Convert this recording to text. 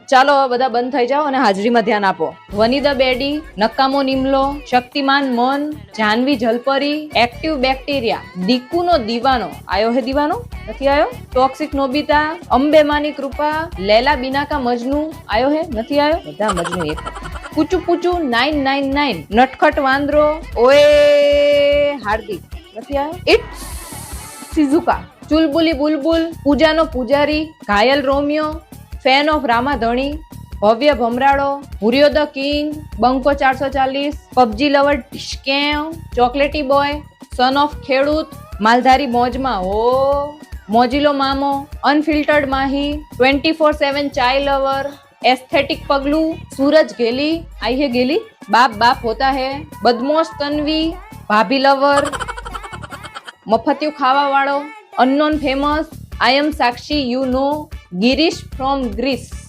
ચાલો બધા બંધ થઈ જાઓ અને હાજરીમાં ધ્યાન આપો. વનિતા બેડી, નકામો નિમલો, શક્તિમાન મન, જાનવી જલપરી, એક્ટિવ બેક્ટેરિયા, દીકુનો દીવાનો, આયો હે દીવાનો? નથી આયો? ટોક્સિક નોબિતા, અંબે માની કૃપા, લેલા બિનાકા મજનુ, આયો હે? નથી આયો? બધા મજનુ એક. પૂચુ પૂચુ 999, નટખટ વાંદરો, ઓએ હાર્દિક, નથી આયો? ઇટ્સ સિઝુકા, ચુલબુલી બુલબુલ, પૂજાનો પૂજારી, ઘાયલ રોમિયો, ફેન ઓફ રામાધણી, ભવ્ય ભમરાડો, હુરિયો ધ કિંગ, બંકો 440, પબજી લવર ડિસ્કેવ, ચોકલેટી બોય, સન ઓફ ખેડૂત, માલધારી મોજમાં હો, મોજીલો મામો, અનફિલ્ટર્ડ માહી, 24/7 ચાય લવર, એસ્થેટિક પગલું, सूरज गेली, आई है गेली, बाप बाप होता है, बदमोश तन्वी, भाभी लवर, मफतियु खावा वाળો, unknown famous, I am Sakshi you know, Girish from Greece.